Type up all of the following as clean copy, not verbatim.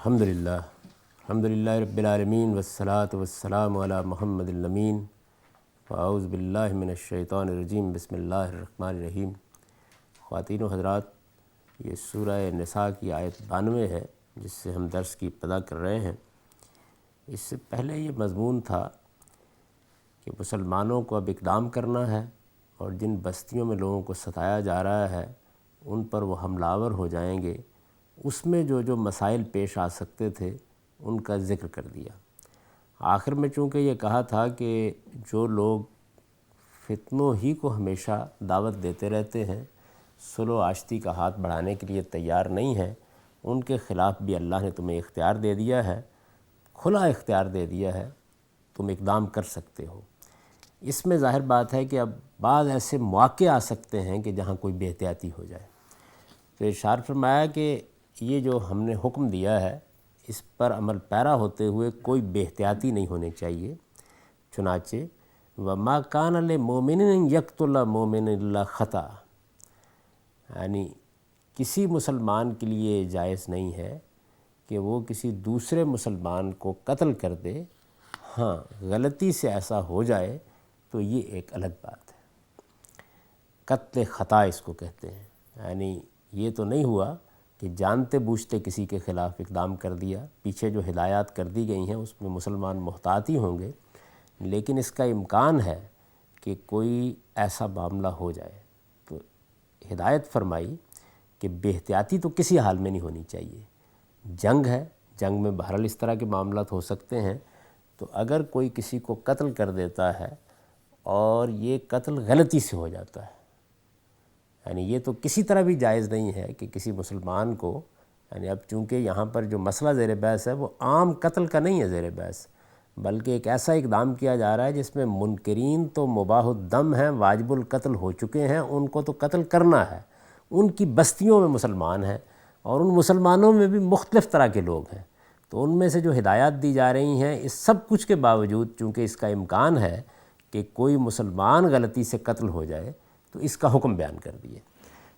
الحمدللہ رب العالمین والصلاة والسلام علی محمد الامین فاعوذ باللہ من الشیطان الرجیم بسم اللہ الرحمن الرحیم۔ خواتین و حضرات، یہ سورہ نساء کی آیت 92 ہے جس سے ہم درس کی ابتدا کر رہے ہیں۔ اس سے پہلے یہ مضمون تھا کہ مسلمانوں کو اب اقدام کرنا ہے اور جن بستیوں میں لوگوں کو ستایا جا رہا ہے ان پر وہ حملہ آور ہو جائیں گے، اس میں جو مسائل پیش آ سکتے تھے ان کا ذکر کر دیا۔ آخر میں چونکہ یہ کہا تھا کہ جو لوگ فتنوں ہی کو ہمیشہ دعوت دیتے رہتے ہیں، صلح و آشتی کا ہاتھ بڑھانے کے لیے تیار نہیں ہیں، ان کے خلاف بھی اللہ نے تمہیں اختیار دے دیا ہے، کھلا اختیار دے دیا ہے، تم اقدام کر سکتے ہو۔ اس میں ظاہر بات ہے کہ اب بعض ایسے مواقع آ سکتے ہیں کہ جہاں کوئی بے احتیاطی ہو جائے، تو ارشاد فرمایا کہ یہ جو ہم نے حکم دیا ہے اس پر عمل پیرا ہوتے ہوئے کوئی بے احتیاطی نہیں ہونی چاہیے۔ چنانچہ وَمَا كَانَ لِمُؤْمِنٍ أَن يَقْتُلَ مُؤْمِنًا إِلَّا خَطَأً، یعنی کسی مسلمان کے لیے جائز نہیں ہے کہ وہ کسی دوسرے مسلمان کو قتل کر دے، ہاں غلطی سے ایسا ہو جائے تو یہ ایک الگ بات ہے۔ قتل خطا اس کو کہتے ہیں، یعنی یہ تو نہیں ہوا کہ جانتے بوجھتے کسی کے خلاف اقدام کر دیا۔ پیچھے جو ہدایات کر دی گئی ہیں اس میں مسلمان محتاط ہی ہوں گے، لیکن اس کا امکان ہے کہ کوئی ایسا معاملہ ہو جائے، تو ہدایت فرمائی کہ بے احتیاطی تو کسی حال میں نہیں ہونی چاہیے۔ جنگ ہے، جنگ میں بہرحال اس طرح کے معاملات ہو سکتے ہیں، تو اگر کوئی کسی کو قتل کر دیتا ہے اور یہ قتل غلطی سے ہو جاتا ہے، یعنی یہ تو کسی طرح بھی جائز نہیں ہے کہ کسی مسلمان کو، یعنی اب چونکہ یہاں پر جو مسئلہ زیر بحث ہے وہ عام قتل کا نہیں ہے زیر بحث، بلکہ ایک ایسا اقدام کیا جا رہا ہے جس میں منکرین تو مباح الدم ہیں، واجب القتل ہو چکے ہیں، ان کو تو قتل کرنا ہے۔ ان کی بستیوں میں مسلمان ہیں اور ان مسلمانوں میں بھی مختلف طرح کے لوگ ہیں، تو ان میں سے جو ہدایات دی جا رہی ہیں اس سب کچھ کے باوجود چونکہ اس کا امکان ہے کہ کوئی مسلمان غلطی سے قتل ہو جائے تو اس کا حکم بیان کر دیے۔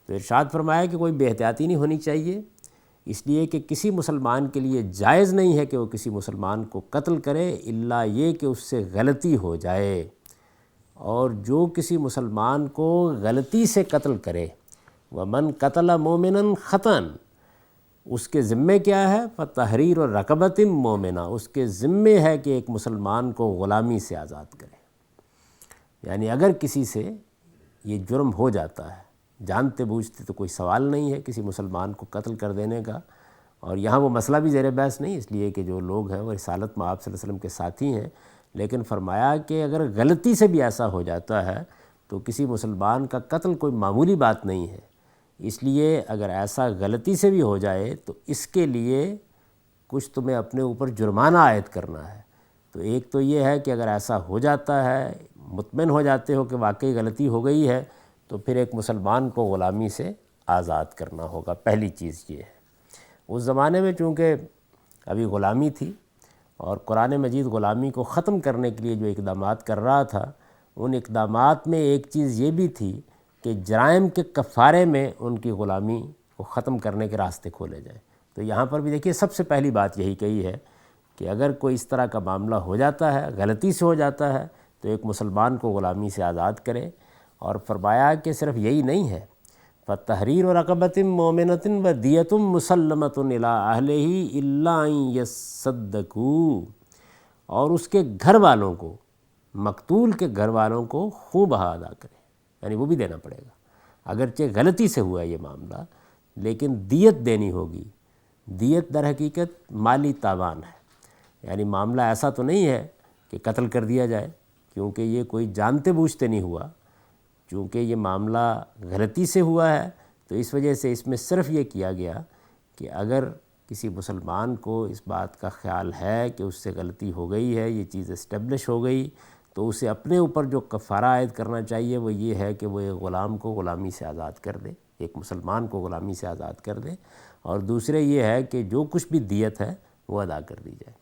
تو ارشاد فرمایا کہ کوئی بے احتیاطی نہیں ہونی چاہیے، اس لیے کہ کسی مسلمان کے لیے جائز نہیں ہے کہ وہ کسی مسلمان کو قتل کرے الا یہ کہ اس سے غلطی ہو جائے، اور جو کسی مسلمان کو غلطی سے قتل کرے وَمَنْ قَتَلَ مُؤْمِنًا خَطًا، اس کے ذمے کیا ہے؟ فَتَحْرِيرُ رَقَبَةٍ مُؤْمِنَةٍ، اس کے ذمے ہے کہ ایک مسلمان کو غلامی سے آزاد کرے۔ یعنی اگر کسی سے یہ جرم ہو جاتا ہے جانتے بوجھتے تو کوئی سوال نہیں ہے کسی مسلمان کو قتل کر دینے کا، اور یہاں وہ مسئلہ بھی زیر بحث نہیں، اس لیے کہ جو لوگ ہیں وہ رسالت میں آپ صلی اللہ علیہ وسلم کے ساتھی ہیں، لیکن فرمایا کہ اگر غلطی سے بھی ایسا ہو جاتا ہے تو کسی مسلمان کا قتل کوئی معمولی بات نہیں ہے، اس لیے اگر ایسا غلطی سے بھی ہو جائے تو اس کے لیے کچھ تمہیں اپنے اوپر جرمانہ عائد کرنا ہے۔ تو ایک تو یہ ہے کہ اگر ایسا ہو جاتا ہے، مطمئن ہو جاتے ہو کہ واقعی غلطی ہو گئی ہے، تو پھر ایک مسلمان کو غلامی سے آزاد کرنا ہوگا، پہلی چیز یہ ہے۔ اس زمانے میں چونکہ ابھی غلامی تھی اور قرآن مجید غلامی کو ختم کرنے کے لیے جو اقدامات کر رہا تھا، ان اقدامات میں ایک چیز یہ بھی تھی کہ جرائم کے کفارے میں ان کی غلامی کو ختم کرنے کے راستے کھولے جائیں۔ تو یہاں پر بھی دیکھیے سب سے پہلی بات یہی کہی ہے کہ اگر کوئی اس طرح کا معاملہ ہو جاتا ہے، غلطی سے ہو جاتا ہے، تو ایک مسلمان کو غلامی سے آزاد کرے، اور فرمایا کہ صرف یہی نہیں ہے، فَتَحْرِيرُ رَقَبَةٍ مُؤْمِنَةٍ وَدِيَةٌ مُسَلَّمَةٌ إِلَىٰ أَهْلِهِ إِلَّا أَن يَصَّدَّقُوا، اور اس کے گھر والوں کو، مقتول کے گھر والوں کو خوب بہا ادا کرے، یعنی وہ بھی دینا پڑے گا، اگرچہ غلطی سے ہوا یہ معاملہ لیکن دیت دینی ہوگی۔ دیت در حقیقت مالی تاوان ہے، یعنی معاملہ ایسا تو نہیں ہے کہ قتل کر دیا جائے، کیونکہ یہ کوئی جانتے بوجھتے نہیں ہوا، چونکہ یہ معاملہ غلطی سے ہوا ہے تو اس وجہ سے اس میں صرف یہ کیا گیا کہ اگر کسی مسلمان کو اس بات کا خیال ہے کہ اس سے غلطی ہو گئی ہے، یہ چیز اسٹیبلش ہو گئی، تو اسے اپنے اوپر جو کفارہ عائد کرنا چاہیے وہ یہ ہے کہ وہ ایک غلام کو غلامی سے آزاد کر دے، ایک مسلمان کو غلامی سے آزاد کر دے، اور دوسرے یہ ہے کہ جو کچھ بھی دیت ہے وہ ادا کر دی جائے۔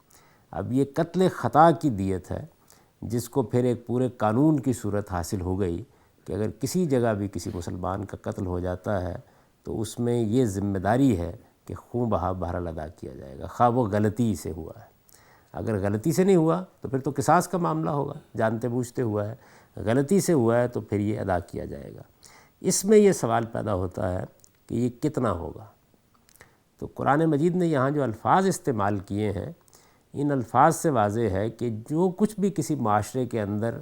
اب یہ قتل خطا کی دیت ہے جس کو پھر ایک پورے قانون کی صورت حاصل ہو گئی کہ اگر کسی جگہ بھی کسی مسلمان کا قتل ہو جاتا ہے تو اس میں یہ ذمہ داری ہے کہ خون بہا بہرحال ادا کیا جائے گا، خواہ وہ غلطی سے ہوا ہے۔ اگر غلطی سے نہیں ہوا تو پھر تو قصاص کا معاملہ ہوگا، جانتے بوجھتے ہوا ہے، غلطی سے ہوا ہے تو پھر یہ ادا کیا جائے گا۔ اس میں یہ سوال پیدا ہوتا ہے کہ یہ کتنا ہوگا؟ تو قرآن مجید نے یہاں جو الفاظ استعمال کیے ہیں، ان الفاظ سے واضح ہے کہ جو کچھ بھی کسی معاشرے کے اندر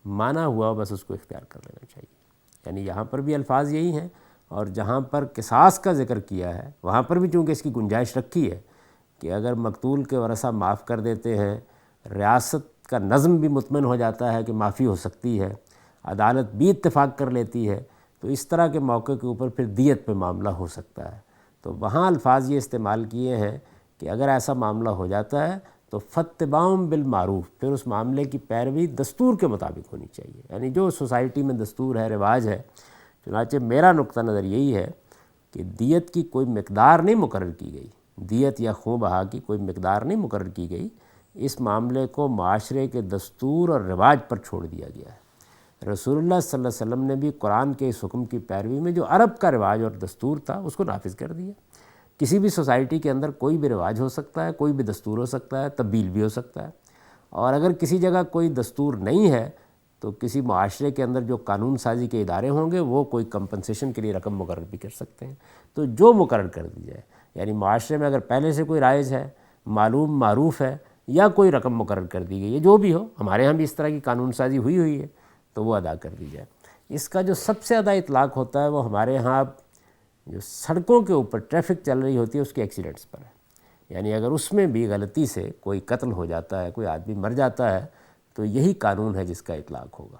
مانا ہوا بس اس کو اختیار کر لینا چاہیے۔ یعنی یہاں پر بھی الفاظ یہی ہیں، اور جہاں پر قصاص کا ذکر کیا ہے وہاں پر بھی چونکہ اس کی گنجائش رکھی ہے کہ اگر مقتول کے ورثہ معاف کر دیتے ہیں، ریاست کا نظم بھی مطمئن ہو جاتا ہے کہ معافی ہو سکتی ہے، عدالت بھی اتفاق کر لیتی ہے، تو اس طرح کے موقع کے اوپر پھر دیت پہ معاملہ ہو سکتا ہے۔ تو وہاں الفاظ یہ استعمال کیے ہیں کہ اگر ایسا معاملہ ہو جاتا ہے تو فاتباع بالمعروف، پھر اس معاملے کی پیروی دستور کے مطابق ہونی چاہیے، یعنی جو سوسائٹی میں دستور ہے، رواج ہے۔ چنانچہ میرا نقطہ نظر یہی ہے کہ دیت کی کوئی مقدار نہیں مقرر کی گئی، دیت یا خون بہا کی کوئی مقدار نہیں مقرر کی گئی، اس معاملے کو معاشرے کے دستور اور رواج پر چھوڑ دیا گیا ہے۔ رسول اللہ صلی اللہ علیہ وسلم نے بھی قرآن کے اس حکم کی پیروی میں جو عرب کا رواج اور دستور تھا اس کو نافذ کر دیا۔ کسی بھی سوسائٹی کے اندر کوئی بھی رواج ہو سکتا ہے، کوئی بھی دستور ہو سکتا ہے، تبدیل بھی ہو سکتا ہے، اور اگر کسی جگہ کوئی دستور نہیں ہے تو کسی معاشرے کے اندر جو قانون سازی کے ادارے ہوں گے وہ کوئی کمپنسیشن کے لیے رقم مقرر بھی کر سکتے ہیں۔ تو جو مقرر کر دی جائے، یعنی معاشرے میں اگر پہلے سے کوئی رائج ہے، معلوم معروف ہے، یا کوئی رقم مقرر کر دی گئی ہے، جو بھی ہو، ہمارے ہاں بھی اس طرح کی قانون سازی ہوئی ہے، تو وہ ادا کر دی جائے۔ اس کا جو سب سے زیادہ اطلاق ہوتا ہے وہ ہمارے ہاں جو سڑکوں کے اوپر ٹریفک چل رہی ہوتی ہے اس کے ایکسیڈنٹس پر ہے۔ یعنی اگر اس میں بھی غلطی سے کوئی قتل ہو جاتا ہے، کوئی آدمی مر جاتا ہے، تو یہی قانون ہے جس کا اطلاق ہوگا۔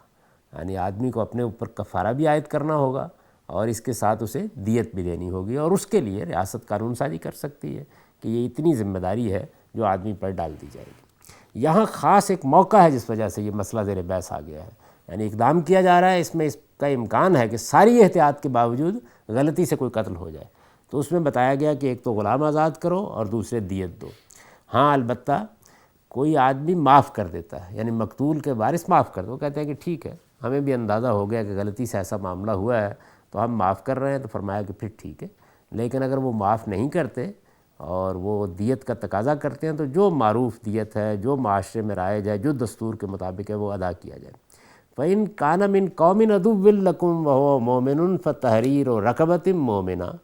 یعنی آدمی کو اپنے اوپر کفارہ بھی عائد کرنا ہوگا اور اس کے ساتھ اسے دیت بھی دینی ہوگی، اور اس کے لیے ریاست قانون سازی کر سکتی ہے کہ یہ اتنی ذمہ داری ہے جو آدمی پر ڈال دی جائے گی۔ یہاں خاص ایک موقع ہے جس وجہ سے یہ مسئلہ زیر بحث آ گیا ہے، یعنی اقدام کیا جا رہا ہے، اس میں اس کا امکان ہے کہ ساری احتیاط کے باوجود غلطی سے کوئی قتل ہو جائے، تو اس میں بتایا گیا کہ ایک تو غلام آزاد کرو اور دوسرے دیت دو۔ ہاں البتہ کوئی آدمی معاف کر دیتا ہے، یعنی مقتول کے وارث معاف کر دو، کہتے ہیں کہ ٹھیک ہے، ہمیں بھی اندازہ ہو گیا کہ غلطی سے ایسا معاملہ ہوا ہے تو ہم معاف کر رہے ہیں، تو فرمایا کہ پھر ٹھیک ہے۔ لیکن اگر وہ معاف نہیں کرتے اور وہ دیت کا تقاضا کرتے ہیں تو جو معروف دیت ہے، جو معاشرے میں رائج ہے، جو دستور کے مطابق ہے، وہ ادا کیا جائے۔ فَإِن كَانَ مِن قَوْمٍ عَدُوٍّ لَكُمْ وَهُوَ مُؤْمِنٌ فَتَحْرِيرُ رَقَبَةٍ مُؤْمِنَةٍ،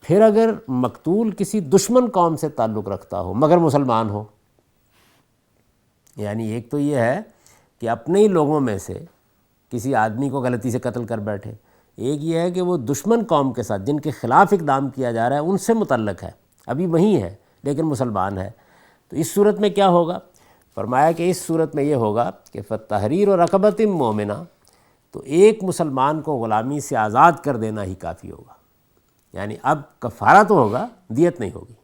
پھر اگر مقتول کسی دشمن قوم سے تعلق رکھتا ہو مگر مسلمان ہو، یعنی ایک تو یہ ہے کہ اپنے ہی لوگوں میں سے کسی آدمی کو غلطی سے قتل کر بیٹھے، ایک یہ ہے کہ وہ دشمن قوم کے ساتھ جن کے خلاف اقدام کیا جا رہا ہے ان سے متعلق ہے، ابھی وہی ہے لیکن مسلمان ہے، تو اس صورت میں کیا ہوگا؟ فرمایا کہ اس صورت میں یہ ہوگا کہ فَتَحْرِيرُ رَقَبَةٍ مُؤْمِنَةٍ، تو ایک مسلمان کو غلامی سے آزاد کر دینا ہی کافی ہوگا۔ یعنی اب کفارہ تو ہوگا، دیت نہیں ہوگی۔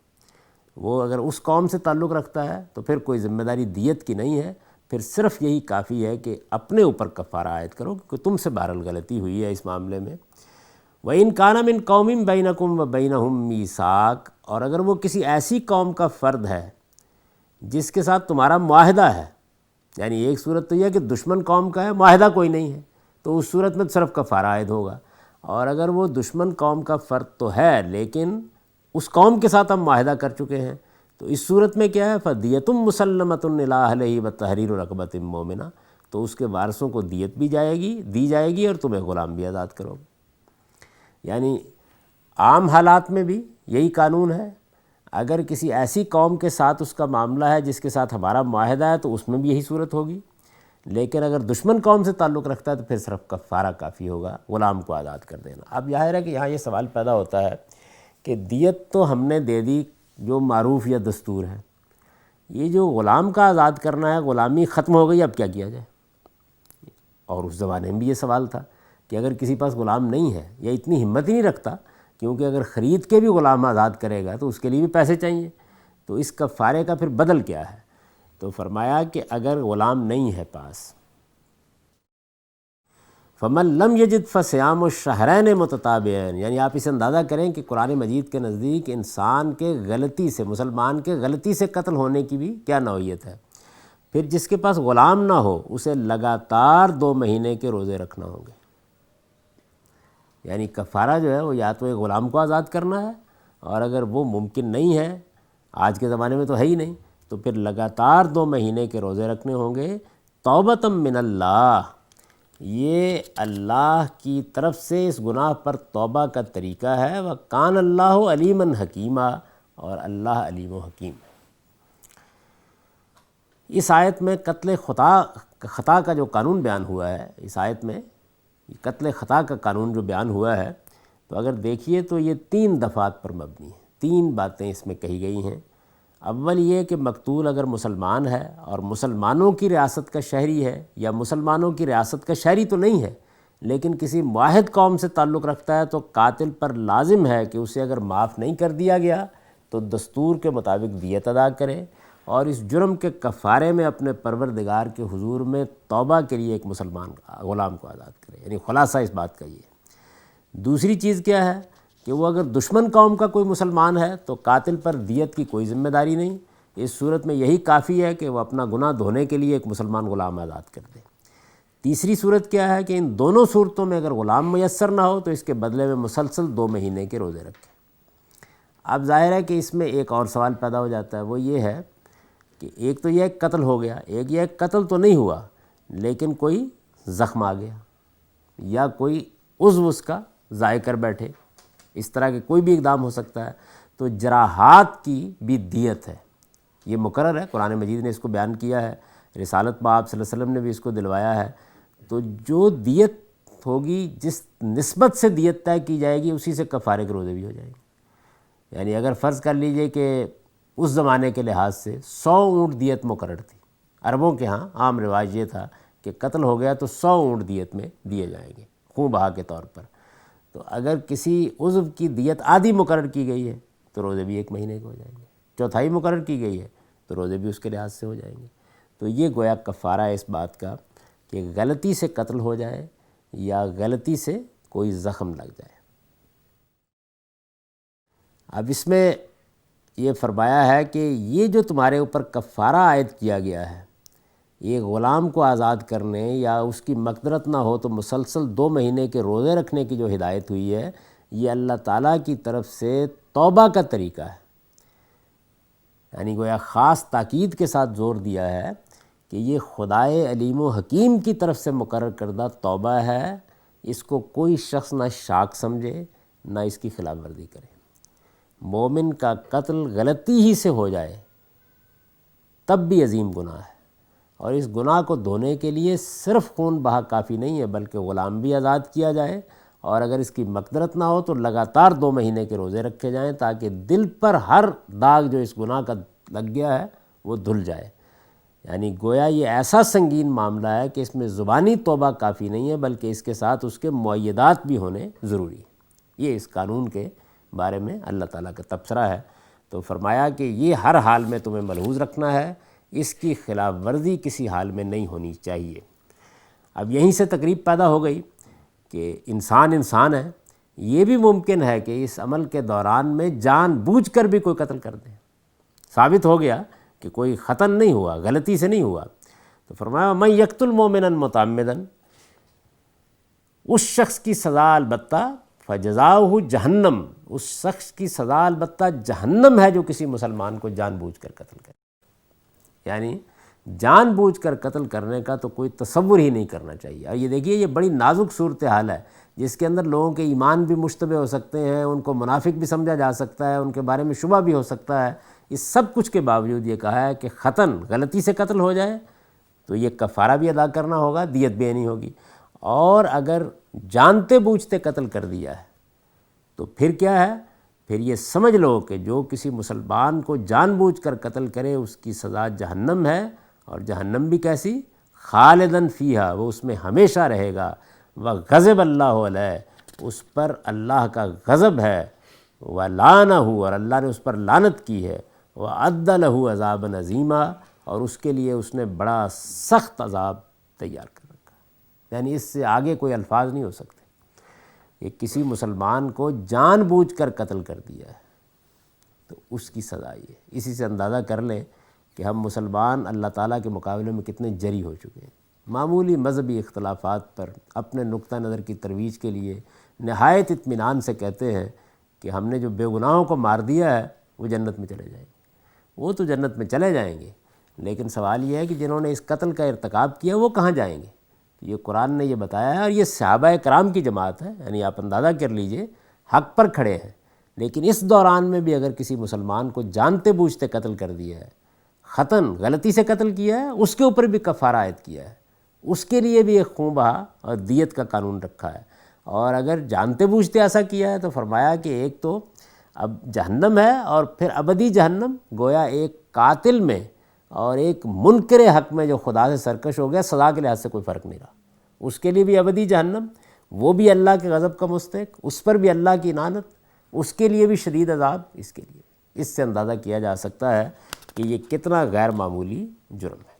وہ اگر اس قوم سے تعلق رکھتا ہے تو پھر کوئی ذمہ داری دیت کی نہیں ہے، پھر صرف یہی کافی ہے کہ اپنے اوپر کفارہ عائد کرو کہ تم سے بہرحال غلطی ہوئی ہے اس معاملے میں۔ وَإِن كَانَ مِن قَوْمٍ بَيْنَكُمْ وَبَيْنَهُم مِّيثَاقٌ، اور اگر وہ کسی ایسی قوم کا فرد ہے جس کے ساتھ تمہارا معاہدہ ہے، یعنی ایک صورت تو یہ ہے کہ دشمن قوم کا ہے، معاہدہ کوئی نہیں ہے، تو اس صورت میں صرف کفارہ عائد ہوگا، اور اگر وہ دشمن قوم کا فرد تو ہے لیکن اس قوم کے ساتھ ہم معاہدہ کر چکے ہیں، تو اس صورت میں کیا ہے؟ فَدِيَةٌ مُّسَلَّمَةٌ إِلَىٰ أَهْلِهِ وَتَحْرِيرُ رَقَبَةٍ مُؤْمِنَةٍ، تو اس کے وارثوں کو دیت بھی دی جائے گی اور تمہیں غلام بھی آزاد کرو گے۔ یعنی عام حالات میں بھی یہی قانون ہے، اگر کسی ایسی قوم کے ساتھ اس کا معاملہ ہے جس کے ساتھ ہمارا معاہدہ ہے تو اس میں بھی یہی صورت ہوگی، لیکن اگر دشمن قوم سے تعلق رکھتا ہے تو پھر صرف کفارہ کافی ہوگا، غلام کو آزاد کر دینا۔ اب ظاہر ہے کہ یہاں یہ سوال پیدا ہوتا ہے کہ دیت تو ہم نے دے دی جو معروف یا دستور ہے، یہ جو غلام کا آزاد کرنا ہے، غلامی ختم ہو گئی، اب کیا کیا جائے؟ اور اس زمانے میں بھی یہ سوال تھا کہ اگر کسی پاس غلام نہیں ہے یا اتنی ہمت ہی نہیں رکھتا، کیونکہ اگر خرید کے بھی غلام آزاد کرے گا تو اس کے لیے بھی پیسے چاہیے، تو اس کفارے کا پھر بدل کیا ہے؟ تو فرمایا کہ اگر غلام نہیں ہے پاس، فَمَن لَّمْ يَجِدْ فَصِيَامُ الشَّهْرَيْنِ مُتَتَابِعَيْنِ، یعنی آپ اسے اندازہ کریں کہ قرآن مجید کے نزدیک انسان کے غلطی سے، مسلمان کے غلطی سے قتل ہونے کی بھی کیا نوعیت ہے۔ پھر جس کے پاس غلام نہ ہو اسے لگاتار 2 مہینے کے روزے رکھنا ہوں گے، یعنی کفارہ جو ہے وہ یا تو ایک غلام کو آزاد کرنا ہے، اور اگر وہ ممکن نہیں ہے، آج کے زمانے میں تو ہے ہی نہیں، تو پھر لگاتار 2 مہینے کے روزے رکھنے ہوں گے، توبۃ من اللہ، یہ اللہ کی طرف سے اس گناہ پر توبہ کا طریقہ ہے، وَكَانَ اللَّهُ عَلِيمًا حَكِيمًا، اور اللہ علیم و حکیم ہے۔ اس آیت میں قتل خطا کا جو قانون بیان ہوا ہے، اس آیت میں قتل خطا کا قانون جو بیان ہوا ہے، تو اگر دیکھیے تو یہ 3 دفعات پر مبنی ہے، 3 باتیں اس میں کہی گئی ہیں۔ اول یہ کہ مقتول اگر مسلمان ہے اور مسلمانوں کی ریاست کا شہری ہے، یا مسلمانوں کی ریاست کا شہری تو نہیں ہے لیکن کسی معاہد قوم سے تعلق رکھتا ہے، تو قاتل پر لازم ہے کہ اسے اگر معاف نہیں کر دیا گیا تو دستور کے مطابق دیت ادا کرے، اور اس جرم کے کفارے میں اپنے پروردگار کے حضور میں توبہ کے لیے ایک مسلمان غلام کو آزاد کرے، یعنی خلاصہ اس بات کا یہ ہے۔ دوسری چیز کیا ہے کہ وہ اگر دشمن قوم کا کوئی مسلمان ہے تو قاتل پر دیت کی کوئی ذمہ داری نہیں، اس صورت میں یہی کافی ہے کہ وہ اپنا گناہ دھونے کے لیے ایک مسلمان غلام آزاد کر دے۔ تیسری صورت کیا ہے کہ ان دونوں صورتوں میں اگر غلام میسر نہ ہو تو اس کے بدلے میں مسلسل 2 مہینے کے روزے رکھے۔ اب ظاہر ہے کہ اس میں ایک اور سوال پیدا ہو جاتا ہے، وہ یہ ہے کہ ایک تو یہ قتل ہو گیا، ایک یہ قتل تو نہیں ہوا لیکن کوئی زخم آ گیا، یا کوئی عضو اس کا ضائع کر بیٹھے، اس طرح کے کوئی بھی اقدام ہو سکتا ہے، تو جراحات کی بھی دیت ہے، یہ مقرر ہے، قرآن مجید نے اس کو بیان کیا ہے، رسالت میں آپ صلی اللہ علیہ وسلم نے بھی اس کو دلوایا ہے۔ تو جو دیت ہوگی، جس نسبت سے دیت طے کی جائے گی اسی سے کفارے کے روزے بھی ہو جائیں گے۔ یعنی اگر فرض کر لیجئے کہ اس زمانے کے لحاظ سے 100 اونٹ دیت مقرر تھی، عربوں کے ہاں عام رواج یہ تھا کہ قتل ہو گیا تو 100 اونٹ دیت میں دیے جائیں گے خون بہا کے طور پر، تو اگر کسی عضو کی دیت آدھی مقرر کی گئی ہے تو روزے بھی 1 مہینے کے ہو جائیں گے، چوتھائی مقرر کی گئی ہے تو روزے بھی اس کے لحاظ سے ہو جائیں گے۔ تو یہ گویا کفارہ ہے اس بات کا کہ غلطی سے قتل ہو جائے یا غلطی سے کوئی زخم لگ جائے۔ اب اس میں یہ فرمایا ہے کہ یہ جو تمہارے اوپر کفارہ عائد کیا گیا ہے، یہ غلام کو آزاد کرنے یا اس کی مقدرت نہ ہو تو مسلسل 2 مہینے کے روزے رکھنے کی جو ہدایت ہوئی ہے، یہ اللہ تعالیٰ کی طرف سے توبہ کا طریقہ ہے۔ یعنی گویا خاص تاکید کے ساتھ زور دیا ہے کہ یہ خدائے علیم و حکیم کی طرف سے مقرر کردہ توبہ ہے، اس کو کوئی شخص نہ شاک سمجھے نہ اس کی خلاف ورزی کرے۔ مومن کا قتل غلطی ہی سے ہو جائے تب بھی عظیم گناہ ہے، اور اس گناہ کو دھونے کے لیے صرف خون بہا کافی نہیں ہے بلکہ غلام بھی آزاد کیا جائے، اور اگر اس کی مقدرت نہ ہو تو لگاتار 2 مہینے کے روزے رکھے جائیں تاکہ دل پر ہر داغ جو اس گناہ کا لگ گیا ہے وہ دھل جائے۔ یعنی گویا یہ ایسا سنگین معاملہ ہے کہ اس میں زبانی توبہ کافی نہیں ہے بلکہ اس کے ساتھ اس کے معیدات بھی ہونے ضروری ہے۔ یہ اس قانون کے بارے میں اللہ تعالیٰ کا تبصرہ ہے۔ تو فرمایا کہ یہ ہر حال میں تمہیں ملحوظ رکھنا ہے، اس کی خلاف ورزی کسی حال میں نہیں ہونی چاہیے۔ اب یہیں سے تقریب پیدا ہو گئی کہ انسان ہے، یہ بھی ممکن ہے کہ اس عمل کے دوران میں جان بوجھ کر بھی کوئی قتل کر دے، ثابت ہو گیا کہ کوئی خطا نہیں ہوا، غلطی سے نہیں ہوا، تو فرمایا من یقتل مؤمنا متعمدا، اس شخص کی سزا البتہ فجزاؤہ جہنم، اس شخص کی سزا البتہ جہنم ہے جو کسی مسلمان کو جان بوجھ کر قتل کرے۔ یعنی جان بوجھ کر قتل کرنے کا تو کوئی تصور ہی نہیں کرنا چاہیے۔ اور یہ دیکھیے یہ بڑی نازک صورتحال ہے جس کے اندر لوگوں کے ایمان بھی مشتبہ ہو سکتے ہیں، ان کو منافق بھی سمجھا جا سکتا ہے، ان کے بارے میں شبہ بھی ہو سکتا ہے۔ اس سب کچھ کے باوجود یہ کہا ہے کہ خطاً غلطی سے قتل ہو جائے تو یہ کفارہ بھی ادا کرنا ہوگا، دیت بھی دینی ہوگی، اور اگر جانتے بوجھتے قتل کر دیا ہے تو پھر کیا ہے، پھر یہ سمجھ لو کہ جو کسی مسلمان کو جان بوجھ کر قتل کرے اس کی سزا جہنم ہے، اور جہنم بھی کیسی، خالداً فیہا، وہ اس میں ہمیشہ رہے گا، وغضب اللہ علیہ، اس پر اللہ کا غضب ہے، ولعنہ، اور اللہ نے اس پر لعنت کی ہے، وأعد لہ عذابا عظیما، اور اس کے لیے اس نے بڑا سخت عذاب تیار کر رکھا۔ یعنی اس سے آگے کوئی الفاظ نہیں ہو سکتے۔ یہ کسی مسلمان کو جان بوجھ کر قتل کر دیا ہے تو اس کی سزا یہ ہے۔ اسی سے اندازہ کر لیں کہ ہم مسلمان اللہ تعالیٰ کے مقابلے میں کتنے جری ہو چکے ہیں۔ معمولی مذہبی اختلافات پر اپنے نقطہ نظر کی ترویج کے لیے نہایت اطمینان سے کہتے ہیں کہ ہم نے جو بے گناہوں کو مار دیا ہے وہ جنت میں چلے جائیں گے۔ وہ تو جنت میں چلے جائیں گے، لیکن سوال یہ ہے کہ جنہوں نے اس قتل کا ارتکاب کیا وہ کہاں جائیں گے؟ یہ قرآن نے یہ بتایا ہے، اور یہ صحابہ کرام کی جماعت ہے، یعنی آپ اندازہ کر لیجئے حق پر کھڑے ہیں، لیکن اس دوران میں بھی اگر کسی مسلمان کو جانتے بوجھتے قتل کر دیا ہے، خطاً غلطی سے قتل کیا ہے، اس کے اوپر بھی کفارہ عائد کیا ہے، اس کے لیے بھی ایک خون بہا اور دیت کا قانون رکھا ہے۔ اور اگر جانتے بوجھتے ایسا کیا ہے تو فرمایا کہ ایک تو اب جہنم ہے، اور پھر ابدی جہنم، گویا ایک قاتل میں اور ایک منکر حق میں جو خدا سے سرکش ہو گیا، سزا کے لحاظ سے کوئی فرق نہیں رہا، اس کے لیے بھی ابدی جہنم، وہ بھی اللہ کے غضب کا مستحق، اس پر بھی اللہ کی لعنت، اس کے لیے بھی شدید عذاب اس کے لیے۔ اس سے اندازہ کیا جا سکتا ہے کہ یہ کتنا غیر معمولی جرم ہے۔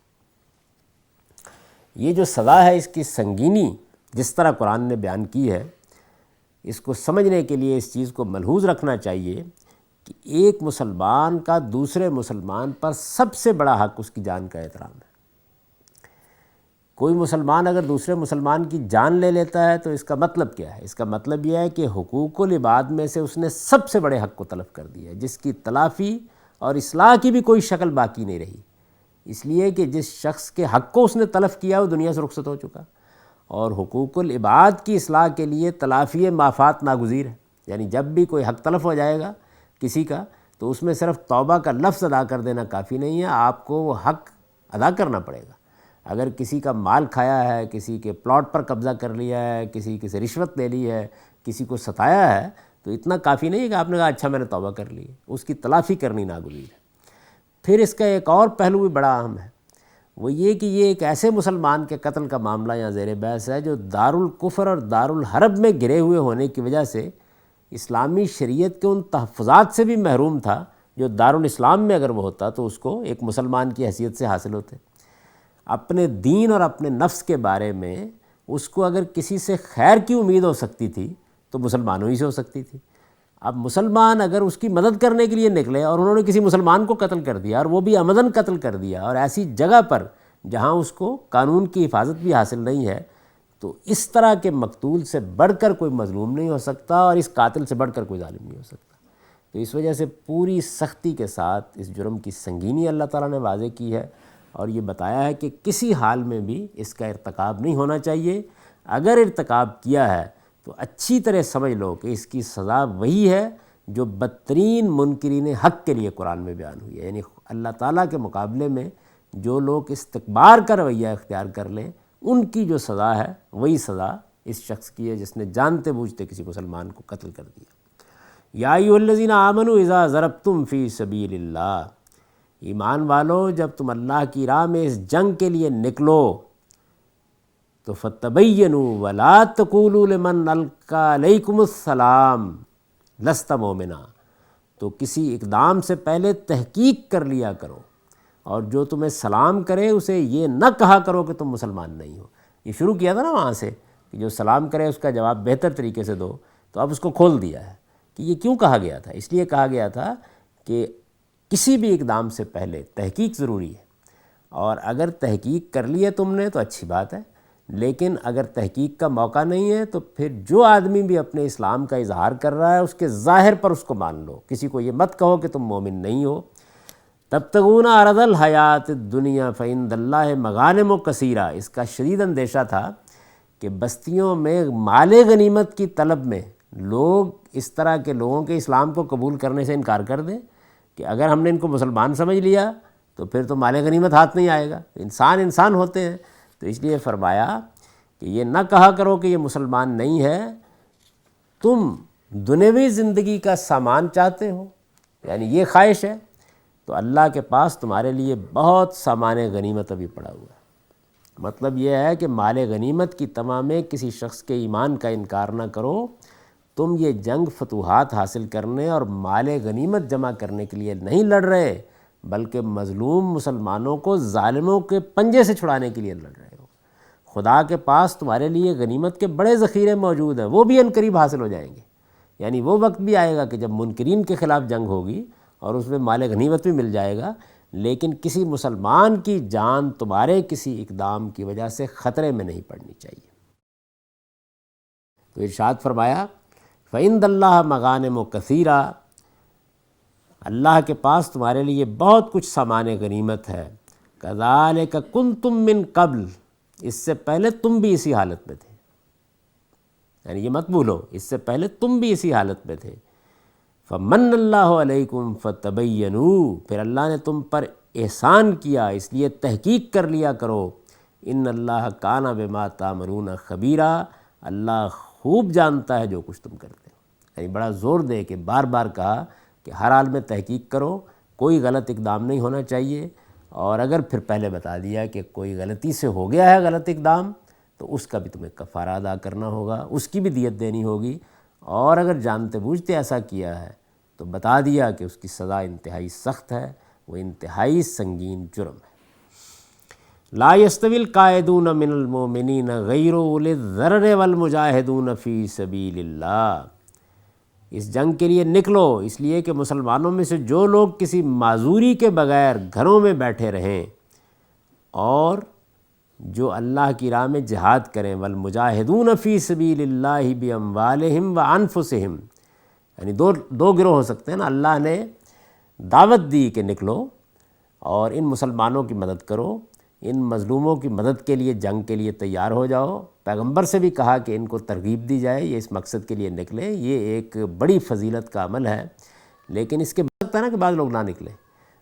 یہ جو سزا ہے اس کی سنگینی جس طرح قرآن نے بیان کی ہے، اس کو سمجھنے کے لیے اس چیز کو ملحوظ رکھنا چاہیے کہ ایک مسلمان کا دوسرے مسلمان پر سب سے بڑا حق اس کی جان کا احترام ہے۔ کوئی مسلمان اگر دوسرے مسلمان کی جان لے لیتا ہے تو اس کا مطلب کیا ہے؟ اس کا مطلب یہ ہے کہ حقوق العباد میں سے اس نے سب سے بڑے حق کو تلف کر دیا ہے، جس کی تلافی اور اصلاح کی بھی کوئی شکل باقی نہیں رہی، اس لیے کہ جس شخص کے حق کو اس نے تلف کیا وہ دنیا سے رخصت ہو چکا، اور حقوق العباد کی اصلاح کے لیے تلافی مافات ناگزیر ہے۔ یعنی جب بھی کوئی حق تلف ہو جائے گا کسی کا تو اس میں صرف توبہ کا لفظ ادا کر دینا کافی نہیں ہے، آپ کو وہ حق ادا کرنا پڑے گا۔ اگر کسی کا مال کھایا ہے، کسی کے پلاٹ پر قبضہ کر لیا ہے، کسی سے رشوت لے لی ہے، کسی کو ستایا ہے، تو اتنا کافی نہیں ہے کہ آپ نے کہا اچھا میں نے توبہ کر لی، اس کی تلافی کرنی ناگزیر ہے۔ پھر اس کا ایک اور پہلو بھی بڑا اہم ہے، وہ یہ کہ یہ ایک ایسے مسلمان کے قتل کا معاملہ یہاں زیر بحث ہے جو دارالکفر اور دارالحرب میں گرے ہوئے ہونے کی وجہ سے اسلامی شریعت کے ان تحفظات سے بھی محروم تھا جو دارالاسلام میں اگر وہ ہوتا تو اس کو ایک مسلمان کی حیثیت سے حاصل ہوتے۔ اپنے دین اور اپنے نفس کے بارے میں اس کو اگر کسی سے خیر کی امید ہو سکتی تھی تو مسلمانوں ہی سے ہو سکتی تھی۔ اب مسلمان اگر اس کی مدد کرنے کے لیے نکلے اور انہوں نے کسی مسلمان کو قتل کر دیا، اور وہ بھی عمداً قتل کر دیا، اور ایسی جگہ پر جہاں اس کو قانون کی حفاظت بھی حاصل نہیں ہے، تو اس طرح کے مقتول سے بڑھ کر کوئی مظلوم نہیں ہو سکتا، اور اس قاتل سے بڑھ کر کوئی ظالم نہیں ہو سکتا۔ تو اس وجہ سے پوری سختی کے ساتھ اس جرم کی سنگینی اللہ تعالیٰ نے واضح کی ہے، اور یہ بتایا ہے کہ کسی حال میں بھی اس کا ارتکاب نہیں ہونا چاہیے۔ اگر ارتکاب کیا ہے تو اچھی طرح سمجھ لو کہ اس کی سزا وہی ہے جو بدترین منکرین حق کے لیے قرآن میں بیان ہوئی ہے، یعنی اللہ تعالیٰ کے مقابلے میں جو لوگ استکبار کا رویہ اختیار کر لیں ان کی جو سزا ہے وہی سزا اس شخص کی ہے جس نے جانتے بوجھتے کسی مسلمان کو قتل کر دیا۔ یا ایھا الذین آمنوا اذا ضربتم فی سبیل اللہ، ایمان والو جب تم اللہ کی راہ میں اس جنگ کے لیے نکلو تو فتبینوا ولا تقولوا لمن القی علیکم السلام لست مومنا، تو کسی اقدام سے پہلے تحقیق کر لیا کرو، اور جو تمہیں سلام کرے اسے یہ نہ کہا کرو کہ تم مسلمان نہیں ہو۔ یہ شروع کیا تھا نا وہاں سے کہ جو سلام کرے اس کا جواب بہتر طریقے سے دو، تو اب اس کو کھول دیا ہے کہ یہ کیوں کہا گیا تھا۔ اس لیے کہا گیا تھا کہ کسی بھی اقدام سے پہلے تحقیق ضروری ہے، اور اگر تحقیق کر لی ہے تم نے تو اچھی بات ہے، لیکن اگر تحقیق کا موقع نہیں ہے تو پھر جو آدمی بھی اپنے اسلام کا اظہار کر رہا ہے اس کے ظاہر پر اس کو مان لو، کسی کو یہ مت کہو کہ تم مومن نہیں ہو۔ تبتغون عرض الحیات الدنیا فعند اللہ مغانم کثیرہ، اس کا شدید اندیشہ تھا کہ بستیوں میں مال غنیمت کی طلب میں لوگ اس طرح کے لوگوں کے اسلام کو قبول کرنے سے انکار کر دیں کہ اگر ہم نے ان کو مسلمان سمجھ لیا تو پھر تو مال غنیمت ہاتھ نہیں آئے گا، انسان ہوتے ہیں۔ تو اس لیے فرمایا کہ یہ نہ کہا کرو کہ یہ مسلمان نہیں ہے، تم دنیوی زندگی کا سامان چاہتے ہو، یعنی یہ خواہش ہے، تو اللہ کے پاس تمہارے لیے بہت سامان غنیمت ابھی پڑا ہوا ہے۔ مطلب یہ ہے کہ مال غنیمت کی تمام میں کسی شخص کے ایمان کا انکار نہ کرو، تم یہ جنگ فتوحات حاصل کرنے اور مال غنیمت جمع کرنے کے لیے نہیں لڑ رہے، بلکہ مظلوم مسلمانوں کو ظالموں کے پنجے سے چھڑانے کے لیے لڑ رہے ہو۔ خدا کے پاس تمہارے لیے غنیمت کے بڑے ذخیرے موجود ہیں، وہ بھی عنقریب حاصل ہو جائیں گے، یعنی وہ وقت بھی آئے گا کہ جب منکرین کے خلاف جنگ ہوگی اور اس میں مال غنیمت بھی مل جائے گا، لیکن کسی مسلمان کی جان تمہارے کسی اقدام کی وجہ سے خطرے میں نہیں پڑنی چاہیے۔ تو ارشاد فرمایا فَإِنَّ اللَّهَ مَغَانِمُ كَثِيرًا، اللہ کے پاس تمہارے لیے بہت کچھ سامان غنیمت ہے، كَذَلِكَ كُنْتُم مِّن قبل، اس سے پہلے تم بھی اسی حالت میں تھے، یعنی یہ مت بھولو اس سے پہلے تم بھی اسی حالت میں تھے۔ فَمَنَّ اللَّهُ عَلَيْكُمْ فَتَبَيَّنُوا، پھر اللہ نے تم پر احسان کیا اس لیے تحقیق کر لیا کرو۔ إِنَّ اللَّهَ كَانَ بِمَا تَعْمَلُونَ خَبِيرًا، اللہ خوب جانتا ہے جو کچھ تم کرتے ہو۔ یعنی بڑا زور دے کے بار بار کہا کہ ہر حال میں تحقیق کرو، کوئی غلط اقدام نہیں ہونا چاہیے، اور اگر پھر پہلے بتا دیا کہ کوئی غلطی سے ہو گیا ہے غلط اقدام تو اس کا بھی تمہیں کفارہ ادا کرنا ہوگا، اس کی بھی دیت دینی ہوگی، اور اگر جانتے بوجھتے ایسا کیا ہے تو بتا دیا کہ اس کی سزا انتہائی سخت ہے، وہ انتہائی سنگین جرم ہے۔ لا يستوي القاعدون من المؤمنین غیر اولی الضرر والمجاہدون فی سبیل اللہ، اس جنگ کے لیے نکلو اس لیے کہ مسلمانوں میں سے جو لوگ کسی معذوری کے بغیر گھروں میں بیٹھے رہیں اور جو اللہ کی راہ میں جہاد کریں، والمجاہدون فی سبیل اللہ باموالہم وانفسہم، یعنی دو گروہ ہو سکتے ہیں نا۔ اللہ نے دعوت دی کہ نکلو اور ان مسلمانوں کی مدد کرو، ان مظلوموں کی مدد کے لیے جنگ کے لیے تیار ہو جاؤ۔ پیغمبر سے بھی کہا کہ ان کو ترغیب دی جائے، یہ اس مقصد کے لیے نکلیں، یہ ایک بڑی فضیلت کا عمل ہے، لیکن اس کے بعد سکتا ہے نا کہ بعض لوگ نہ نکلیں،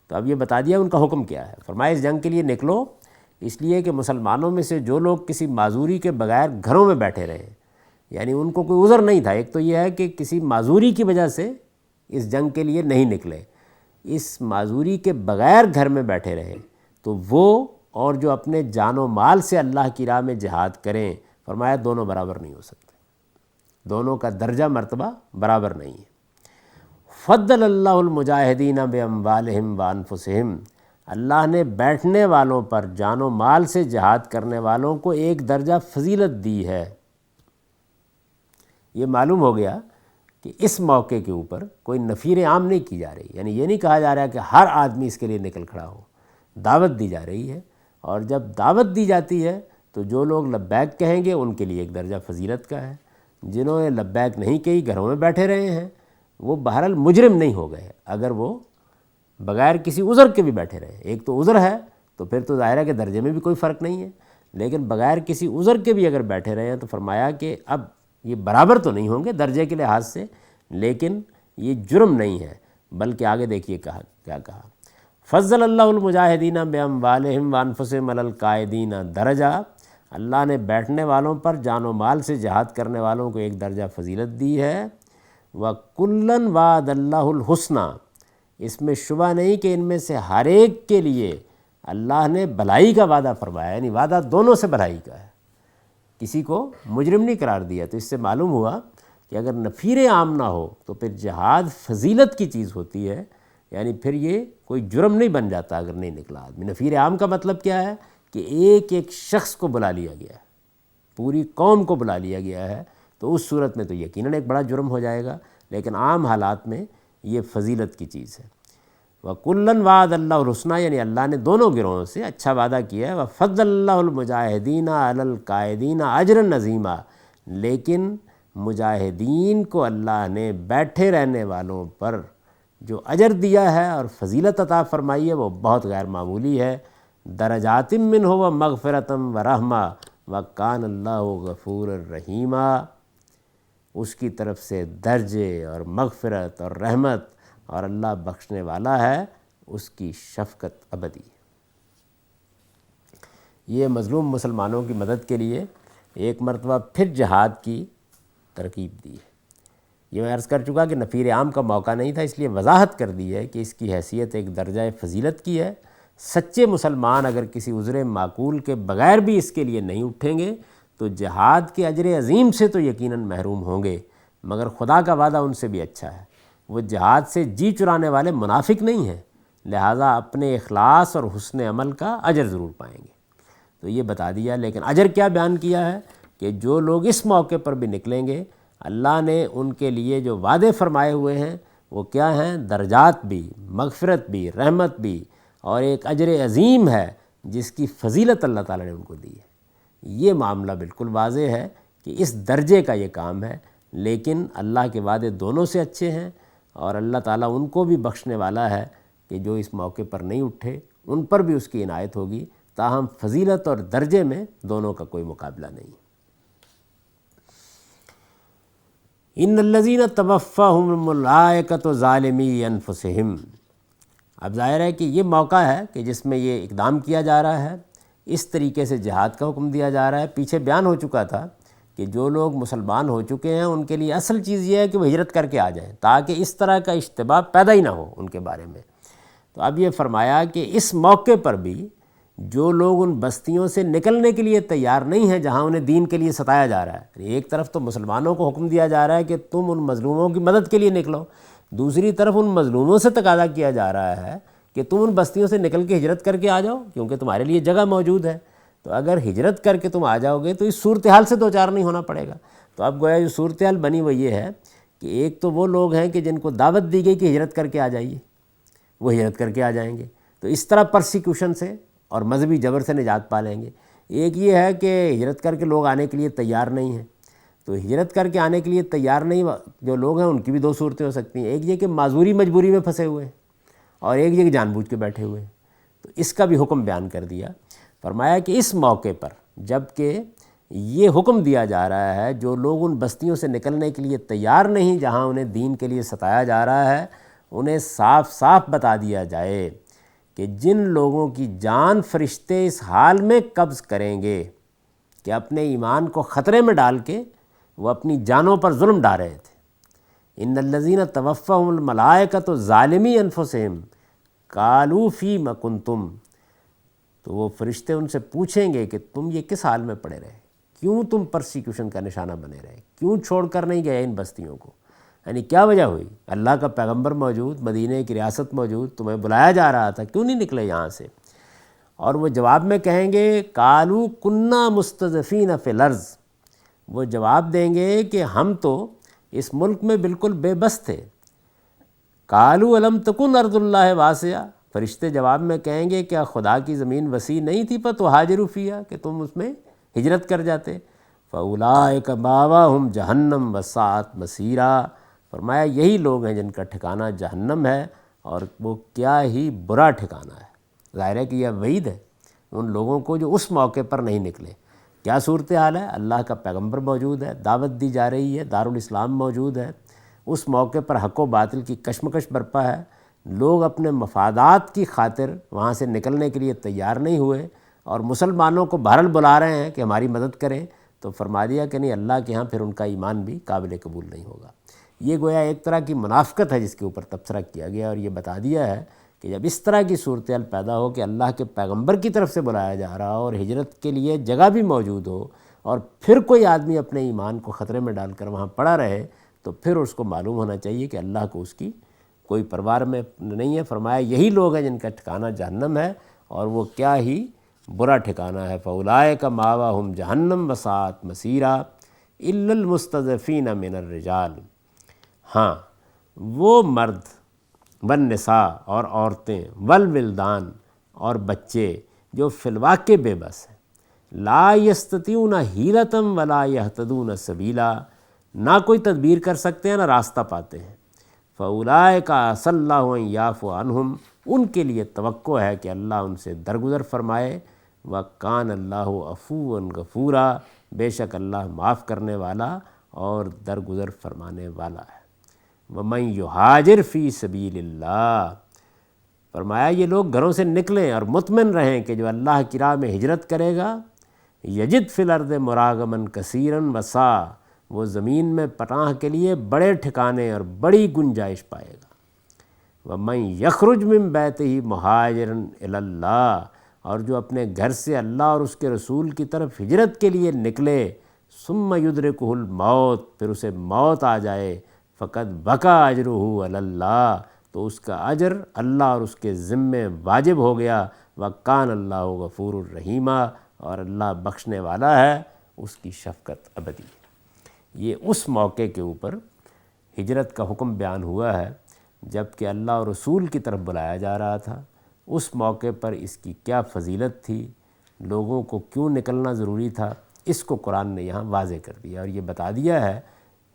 تو اب یہ بتا دیا ان کا حکم کیا ہے۔ فرمایا اس جنگ کے لیے نکلو اس لیے کہ مسلمانوں میں سے جو لوگ کسی معذوری کے بغیر گھروں میں بیٹھے رہیں، یعنی ان کو کوئی عذر نہیں تھا، ایک تو یہ ہے کہ کسی معذوری کی وجہ سے اس جنگ کے لیے نہیں نکلے، اس معذوری کے بغیر گھر میں بیٹھے رہے، تو وہ اور جو اپنے جان و مال سے اللہ کی راہ میں جہاد کریں، فرمایا دونوں برابر نہیں ہو سکتے، دونوں کا درجہ مرتبہ برابر نہیں ہے۔ فضل اللہ المجاہدین باموالہم وانفسہم، اللہ نے بیٹھنے والوں پر جان و مال سے جہاد کرنے والوں کو ایک درجہ فضیلت دی ہے۔ یہ معلوم ہو گیا کہ اس موقع کے اوپر کوئی نفیر عام نہیں کی جا رہی، یعنی یہ نہیں کہا جا رہا کہ ہر آدمی اس کے لیے نکل کھڑا ہو، دعوت دی جا رہی ہے، اور جب دعوت دی جاتی ہے تو جو لوگ لبیک کہیں گے ان کے لیے ایک درجہ فضیلت کا ہے، جنہوں نے لبیک نہیں کہی گھروں میں بیٹھے رہے ہیں وہ بہرحال مجرم نہیں ہو گئے اگر وہ بغیر کسی عذر کے بھی بیٹھے رہے۔ ایک تو عذر ہے تو پھر تو ظاہر ہے کہ درجے میں بھی کوئی فرق نہیں ہے، لیکن بغیر کسی عذر کے بھی اگر بیٹھے رہے ہیں تو فرمایا کہ اب یہ برابر تو نہیں ہوں گے درجے کے لحاظ سے، لیکن یہ جرم نہیں ہے، بلکہ آگے دیکھیے کیا کہا، فضل اللہ المجاہدین باموالہم وانفسہم علی القاعدین درجہ، اللہ نے بیٹھنے والوں پر جان و مال سے جہاد کرنے والوں کو ایک درجہ فضیلت دی ہے۔ وَكُلًّا وَعَدَ اللَّهُ الْحُسْنَى، اس میں شبہ نہیں کہ ان میں سے ہر ایک کے لیے اللہ نے بھلائی کا وعدہ فرمایا، یعنی وعدہ دونوں سے بھلائی کا ہے، کسی کو مجرم نہیں قرار دیا۔ تو اس سے معلوم ہوا کہ اگر نفیر عام نہ ہو تو پھر جہاد فضیلت کی چیز ہوتی ہے، یعنی پھر یہ کوئی جرم نہیں بن جاتا اگر نہیں نکلا آدمی۔ نفیر عام کا مطلب کیا ہے کہ ایک ایک شخص کو بلا لیا گیا ہے، پوری قوم کو بلا لیا گیا ہے، تو اس صورت میں تو یقیناً ایک بڑا جرم ہو جائے گا، لیکن عام حالات میں یہ فضیلت کی چیز ہے۔ وَكُلًّا وَعَدَ اللَّهُ الْحُسْنَى، یعنی اللہ نے دونوں گروہوں سے اچھا وعدہ کیا ہے۔ وَفَضَّلَ اللَّهُ الْمُجَاهِدِينَ عَلَى الْقَاعِدِينَ أَجْرًا عَظِيمًا، لیکن مجاہدین کو اللہ نے بیٹھے رہنے والوں پر جو اجر دیا ہے اور فضیلت عطا فرمائی ہے وہ بہت غیر معمولی ہے۔ درجات منہ ومغفرۃ ورحمہ وکان اللہ غفور الرحیم، اس کی طرف سے درجے اور مغفرت اور رحمت، اور اللہ بخشنے والا ہے، اس کی شفقت ابدی ہے۔ یہ مظلوم مسلمانوں کی مدد کے لیے ایک مرتبہ پھر جہاد کی ترغیب دی ہے۔ یہ میں عرض کر چکا کہ نفیر عام کا موقع نہیں تھا، اس لیے وضاحت کر دی ہے کہ اس کی حیثیت ایک درجہ فضیلت کی ہے۔ سچے مسلمان اگر کسی عذر معقول کے بغیر بھی اس کے لیے نہیں اٹھیں گے تو جہاد کے اجر عظیم سے تو یقیناً محروم ہوں گے، مگر خدا کا وعدہ ان سے بھی اچھا ہے، وہ جہاد سے جی چرانے والے منافق نہیں ہیں، لہٰذا اپنے اخلاص اور حسن عمل کا اجر ضرور پائیں گے۔ تو یہ بتا دیا، لیکن اجر کیا بیان کیا ہے کہ جو لوگ اس موقع پر بھی نکلیں گے اللہ نے ان کے لیے جو وعدے فرمائے ہوئے ہیں وہ کیا ہیں، درجات بھی، مغفرت بھی، رحمت بھی، اور ایک اجر عظیم ہے جس کی فضیلت اللہ تعالیٰ نے ان کو دی ہے۔ یہ معاملہ بالکل واضح ہے کہ اس درجے کا یہ کام ہے، لیکن اللہ کے وعدے دونوں سے اچھے ہیں، اور اللہ تعالیٰ ان کو بھی بخشنے والا ہے کہ جو اس موقع پر نہیں اٹھے ان پر بھی اس کی عنایت ہوگی، تاہم فضیلت اور درجے میں دونوں کا کوئی مقابلہ نہیں۔ ان الذین توفاہم الملائکۃ ظالمی انفسہم۔ اب ظاہر ہے کہ یہ موقع ہے کہ جس میں یہ اقدام کیا جا رہا ہے، اس طریقے سے جہاد کا حکم دیا جا رہا ہے۔ پیچھے بیان ہو چکا تھا کہ جو لوگ مسلمان ہو چکے ہیں ان کے لیے اصل چیز یہ ہے کہ وہ ہجرت کر کے آ جائیں، تاکہ اس طرح کا اشتباہ پیدا ہی نہ ہو ان کے بارے میں۔ تو اب یہ فرمایا کہ اس موقع پر بھی جو لوگ ان بستیوں سے نکلنے کے لیے تیار نہیں ہیں جہاں انہیں دین کے لیے ستایا جا رہا ہے، ایک طرف تو مسلمانوں کو حکم دیا جا رہا ہے کہ تم ان مظلوموں کی مدد کے لیے نکلو، دوسری طرف ان مظلوموں سے تقاضا کیا جا رہا ہے کہ تم ان بستیوں سے نکل کے ہجرت کر کے آ جاؤ کیونکہ تمہارے لیے جگہ موجود ہے۔ تو اگر ہجرت کر کے تم آ جاؤ گے تو اس صورتحال سے دوچار نہیں ہونا پڑے گا۔ تو اب گویا جو صورتحال بنی وہ یہ ہے کہ ایک تو وہ لوگ ہیں کہ جن کو دعوت دی گئی کہ ہجرت کر کے آ جائیے، وہ ہجرت کر کے آ جائیں گے، تو اس طرح پرسیکیوشن سے اور مذہبی جبر سے نجات پا لیں گے۔ ایک یہ ہے کہ ہجرت کر کے لوگ آنے کے لیے تیار نہیں ہیں، تو ہجرت کر کے آنے کے لیے تیار نہیں جو لوگ ہیں ان کی بھی دو صورتیں ہو سکتی ہیں، ایک یہ کہ معذوری مجبوری میں پھنسے ہوئے ہیں، اور ایک یہ کہ جان بوجھ کے بیٹھے ہوئے ہیں۔ تو اس کا بھی حکم بیان کر دیا، فرمایا کہ اس موقع پر جب کہ یہ حکم دیا جا رہا ہے جو لوگ ان بستیوں سے نکلنے کے لیے تیار نہیں جہاں انہیں دین کے لیے ستایا جا رہا ہے، انہیں صاف صاف بتا دیا جائے کہ جن لوگوں کی جان فرشتے اس حال میں قبض کریں گے کہ اپنے ایمان کو خطرے میں ڈال کے وہ اپنی جانوں پر ظلم ڈال رہے تھے۔ ان الذین توفاہم الملائکۃ ظالمی انفسہم قالوا فیم کنتم، تو وہ فرشتے ان سے پوچھیں گے کہ تم یہ کس حال میں پڑے رہے، کیوں تم پرسیکیوشن کا نشانہ بنے رہے، کیوں چھوڑ کر نہیں گئے ان بستیوں کو، یعنی کیا وجہ ہوئی؟ اللہ کا پیغمبر موجود، مدینہ کی ریاست موجود، تمہیں بلایا جا رہا تھا، کیوں نہیں نکلے یہاں سے؟ اور وہ جواب میں کہیں گے قالوا کنا مستضعفین فی الارض، وہ جواب دیں گے کہ ہم تو اس ملک میں بالکل بے بس تھے۔ قالوا الم تکن ارض اللہ واسعہ، فرشتے جواب میں کہیں گے کیا خدا کی زمین وسیع نہیں تھی فتہاجروا فیہا، کہ تم اس میں ہجرت کر جاتے۔ فاولئک مأواہم جہنم وساءت مصیرا، فرمایا یہی لوگ ہیں جن کا ٹھکانہ جہنم ہے اور وہ کیا ہی برا ٹھکانہ ہے۔ ظاہر ہے کہ یہ وعید ہے ان لوگوں کو جو اس موقع پر نہیں نکلے۔ کیا صورتحال ہے؟ اللہ کا پیغمبر موجود ہے، دعوت دی جا رہی ہے، دارالاسلام موجود ہے، اس موقع پر حق و باطل کی کشمکش برپا ہے، لوگ اپنے مفادات کی خاطر وہاں سے نکلنے کے لیے تیار نہیں ہوئے اور مسلمانوں کو بہرحال بلا رہے ہیں کہ ہماری مدد کریں، تو فرما دیا کہ نہیں، اللہ کے ہاں پھر ان کا ایمان بھی قابل قبول نہیں ہوگا۔ یہ گویا ایک طرح کی منافقت ہے جس کے اوپر تبصرہ کیا گیا، اور یہ بتا دیا ہے کہ جب اس طرح کی صورتحال پیدا ہو کہ اللہ کے پیغمبر کی طرف سے بلایا جا رہا ہو اور ہجرت کے لیے جگہ بھی موجود ہو، اور پھر کوئی آدمی اپنے ایمان کو خطرے میں ڈال کر وہاں پڑا رہے، تو پھر اس کو معلوم ہونا چاہیے کہ اللہ کو اس کی کوئی پرواہ میں نہیں ہے۔ فرمایا یہی لوگ ہیں جن کا ٹھکانہ جہنم ہے اور وہ کیا ہی برا ٹھکانہ ہے۔ فاولئک مأواہم جہنم وساءت مصیرا الا المستضعفین من الرجال، ہاں وہ مرد والنساء اور عورتیں والولدان اور بچے جو فی الواقع بے بس ہیں، لا یستطیعون حیلۃ ولا یہتدون سبیلا، نہ کوئی تدبیر کر سکتے ہیں نہ راستہ پاتے ہیں۔ فاولئک عسی اللہ ان یعفو عنہم، ان کے لیے توقع ہے کہ اللہ ان سے درگزر فرمائے۔ وکان اللہ عفوا غفورا، بے شک اللہ معاف کرنے والا اور درگزر فرمانے والا ہے۔ ومن یہاجر فی سبیل اللہ، فرمایا یہ لوگ گھروں سے نکلیں اور مطمئن رہیں کہ جو اللہ کی راہ میں ہجرت کرے گا، یجد فی الارض مراغما کثیرا وسعا، وہ زمین میں پناہ کے لیے بڑے ٹھکانے اور بڑی گنجائش پائے گا۔ ومن یخرج من بیتہ مہاجرا الی اللہ، اور جو اپنے گھر سے اللہ اور اس کے رسول کی طرف ہجرت کے لیے نکلے، ثم یدرکہ الموت، پھر اسے موت آ جائے، فقد وقع اجرہ علی اللہ، تو اس کا اجر اللہ اور اس کے ذمے واجب ہو گیا۔ وکان اللہ غفور الرحیم، اور اللہ بخشنے والا ہے، اس کی شفقت ابدی ہے۔ یہ اس موقع کے اوپر ہجرت کا حکم بیان ہوا ہے جب کہ اللہ اور رسول کی طرف بلایا جا رہا تھا، اس موقع پر اس کی کیا فضیلت تھی، لوگوں کو کیوں نکلنا ضروری تھا، اس کو قرآن نے یہاں واضح کر دیا اور یہ بتا دیا ہے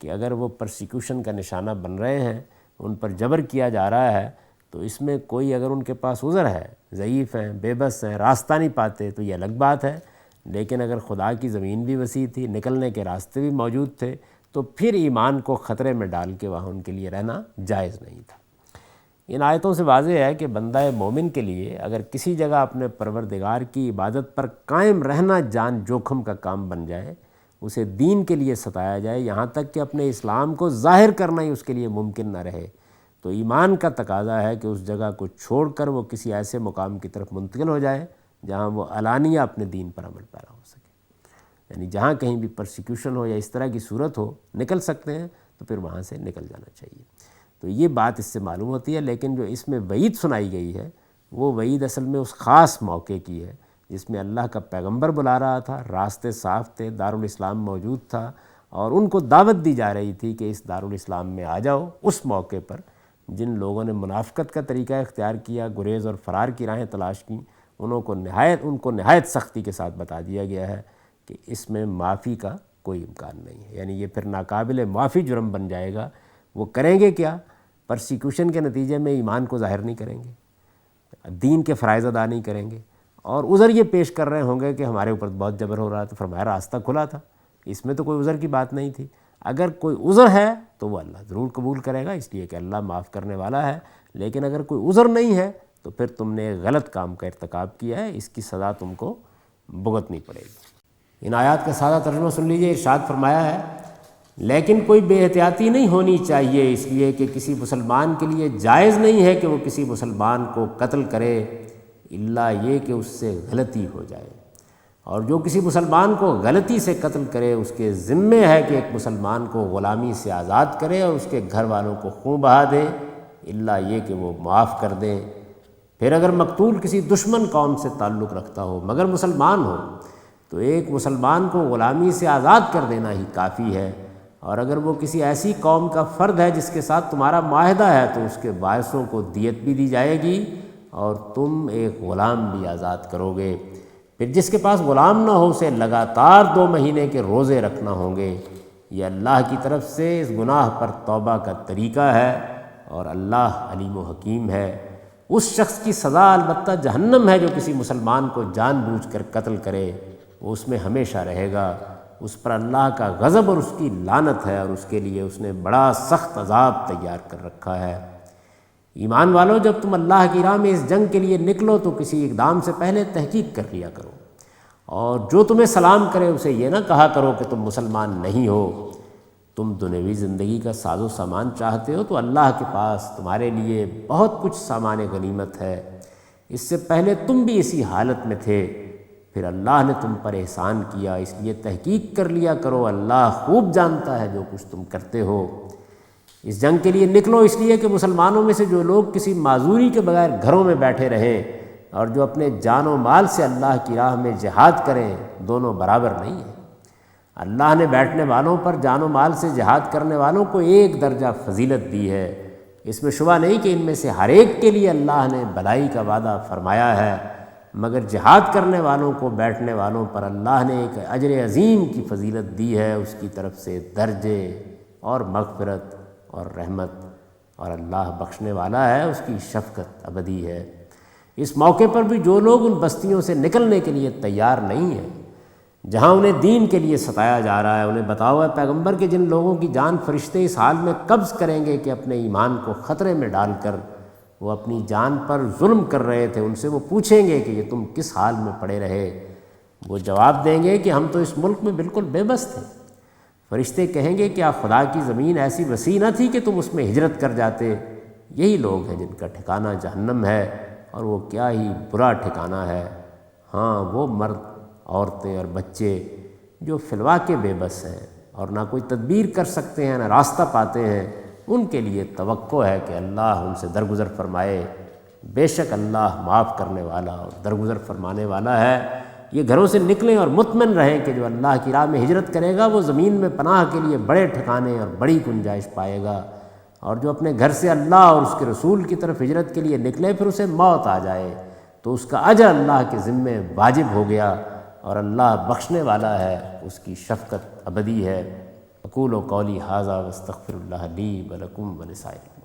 کہ اگر وہ پرسیکیوشن کا نشانہ بن رہے ہیں، ان پر جبر کیا جا رہا ہے، تو اس میں کوئی اگر ان کے پاس عذر ہے، ضعیف ہیں، بے بس ہیں، راستہ نہیں پاتے، تو یہ الگ بات ہے۔ لیکن اگر خدا کی زمین بھی وسیع تھی، نکلنے کے راستے بھی موجود تھے، تو پھر ایمان کو خطرے میں ڈال کے وہاں ان کے لیے رہنا جائز نہیں تھا۔ ان آیتوں سے واضح ہے کہ بندہ مومن کے لیے اگر کسی جگہ اپنے پروردگار کی عبادت پر قائم رہنا جان جوکھم کا کام بن جائے، اسے دین کے لیے ستایا جائے، یہاں تک کہ اپنے اسلام کو ظاہر کرنا ہی اس کے لیے ممکن نہ رہے، تو ایمان کا تقاضا ہے کہ اس جگہ کو چھوڑ کر وہ کسی ایسے مقام کی طرف منتقل ہو جائے جہاں وہ علانیہ اپنے دین پر عمل پیرا ہو سکے۔ یعنی جہاں کہیں بھی پرسیکیوشن ہو یا اس طرح کی صورت ہو، نکل سکتے ہیں تو پھر وہاں سے نکل جانا چاہیے۔ تو یہ بات اس سے معلوم ہوتی ہے، لیکن جو اس میں وعید سنائی گئی ہے، وہ وعید اصل میں اس خاص موقع کی ہے جس میں اللہ کا پیغمبر بلا رہا تھا، راستے صاف تھے، دارالاسلام موجود تھا، اور ان کو دعوت دی جا رہی تھی کہ اس دارالاسلام میں آ جاؤ۔ اس موقع پر جن لوگوں نے منافقت کا طریقہ اختیار کیا، گریز اور فرار کی راہیں تلاش کیں، ان کو نہایت سختی کے ساتھ بتا دیا گیا ہے کہ اس میں معافی کا کوئی امکان نہیں ہے، یعنی یہ پھر ناقابل معافی جرم بن جائے گا۔ وہ کریں گے کیا؟ پرسیکیوشن کے نتیجے میں ایمان کو ظاہر نہیں کریں گے، دین کے فرائض ادا نہیں کریں گے، اور عذر یہ پیش کر رہے ہوں گے کہ ہمارے اوپر بہت جبر ہو رہا تھا، فرمایا راستہ کھلا تھا، اس میں تو کوئی عذر کی بات نہیں تھی۔ اگر کوئی عذر ہے تو وہ اللہ ضرور قبول کرے گا، اس لیے کہ اللہ معاف کرنے والا ہے، لیکن اگر کوئی عذر نہیں ہے تو پھر تم نے ایک غلط کام کا ارتکاب کیا ہے، اس کی سزا تم کو بھگتنی پڑے گی۔ ان آیات کا سادہ ترجمہ سن لیجئے۔ ارشاد فرمایا ہے، لیکن کوئی بے احتیاطی نہیں ہونی چاہیے، اس لیے کہ کسی مسلمان کے لیے جائز نہیں ہے کہ وہ کسی مسلمان کو قتل کرے الا یہ کہ اس سے غلطی ہو جائے، اور جو کسی مسلمان کو غلطی سے قتل کرے اس کے ذمے ہے کہ ایک مسلمان کو غلامی سے آزاد کرے اور اس کے گھر والوں کو خون بہا دے، الا یہ کہ وہ معاف کر دیں۔ پھر اگر مقتول کسی دشمن قوم سے تعلق رکھتا ہو مگر مسلمان ہو تو ایک مسلمان کو غلامی سے آزاد کر دینا ہی کافی ہے، اور اگر وہ کسی ایسی قوم کا فرد ہے جس کے ساتھ تمہارا معاہدہ ہے تو اس کے باعثوں کو دیت بھی دی جائے گی اور تم ایک غلام بھی آزاد کرو گے۔ پھر جس کے پاس غلام نہ ہو اسے لگاتار 2 مہینے کے روزے رکھنا ہوں گے۔ یہ اللہ کی طرف سے اس گناہ پر توبہ کا طریقہ ہے، اور اللہ علیم و حکیم ہے۔ اس شخص کی سزا البتہ جہنم ہے جو کسی مسلمان کو جان بوجھ کر قتل کرے، وہ اس میں ہمیشہ رہے گا، اس پر اللہ کا غضب اور اس کی لعنت ہے، اور اس کے لیے اس نے بڑا سخت عذاب تیار کر رکھا ہے۔ ایمان والو، جب تم اللہ کی راہ میں اس جنگ کے لیے نکلو تو کسی اقدام سے پہلے تحقیق کر لیا کرو، اور جو تمہیں سلام کرے اسے یہ نہ کہا کرو کہ تم مسلمان نہیں ہو۔ تم دنیوی زندگی کا ساز و سامان چاہتے ہو تو اللہ کے پاس تمہارے لیے بہت کچھ سامان غنیمت ہے، اس سے پہلے تم بھی اسی حالت میں تھے، پھر اللہ نے تم پر احسان کیا، اس لیے تحقیق کر لیا کرو، اللہ خوب جانتا ہے جو کچھ تم کرتے ہو۔ اس جنگ کے لیے نکلو اس لیے کہ مسلمانوں میں سے جو لوگ کسی معذوری کے بغیر گھروں میں بیٹھے رہیں اور جو اپنے جان و مال سے اللہ کی راہ میں جہاد کریں، دونوں برابر نہیں ہیں۔ اللہ نے بیٹھنے والوں پر جان و مال سے جہاد کرنے والوں کو ایک درجہ فضیلت دی ہے، اس میں شبہ نہیں کہ ان میں سے ہر ایک کے لیے اللہ نے بھلائی کا وعدہ فرمایا ہے، مگر جہاد کرنے والوں کو، بیٹھنے والوں پر اللہ نے ایک اجر عظیم کی فضیلت دی ہے، اس کی طرف سے درجے اور مغفرت اور رحمت، اور اللہ بخشنے والا ہے، اس کی شفقت ابدی ہے۔ اس موقع پر بھی جو لوگ ان بستیوں سے نکلنے کے لیے تیار نہیں ہیں جہاں انہیں دین کے لیے ستایا جا رہا ہے، انہیں بتاؤ ہے پیغمبر کہ جن لوگوں کی جان فرشتے اس حال میں قبض کریں گے کہ اپنے ایمان کو خطرے میں ڈال کر وہ اپنی جان پر ظلم کر رہے تھے، ان سے وہ پوچھیں گے کہ یہ تم کس حال میں پڑے رہے؟ وہ جواب دیں گے کہ ہم تو اس ملک میں بالکل بے بس تھے۔ فرشتے کہیں گے کیا خدا کی زمین ایسی وسیع نہ تھی کہ تم اس میں ہجرت کر جاتے؟ یہی لوگ ہیں جن کا ٹھکانہ جہنم ہے، اور وہ کیا ہی برا ٹھکانہ ہے۔ ہاں، وہ مرد، عورتیں اور بچے جو فی الواقع بے بس ہیں اور نہ کوئی تدبیر کر سکتے ہیں، نہ راستہ پاتے ہیں، ان کے لیے توقع ہے کہ اللہ ان سے درگزر فرمائے۔ بے شک اللہ معاف کرنے والا اور درگزر فرمانے والا ہے۔ یہ گھروں سے نکلیں اور مطمئن رہیں کہ جو اللہ کی راہ میں ہجرت کرے گا وہ زمین میں پناہ کے لیے بڑے ٹھکانے اور بڑی گنجائش پائے گا۔ اور جو اپنے گھر سے اللہ اور اس کے رسول کی طرف ہجرت کے لیے نکلے پھر اسے موت آ جائے تو اس کا اجر اللہ کے ذمے واجب ہو گیا، اور اللہ بخشنے والا ہے، اس کی شفقت ابدی ہے۔ اقول قولی ھذا واستغفر اللہ لی ولکم ولسائر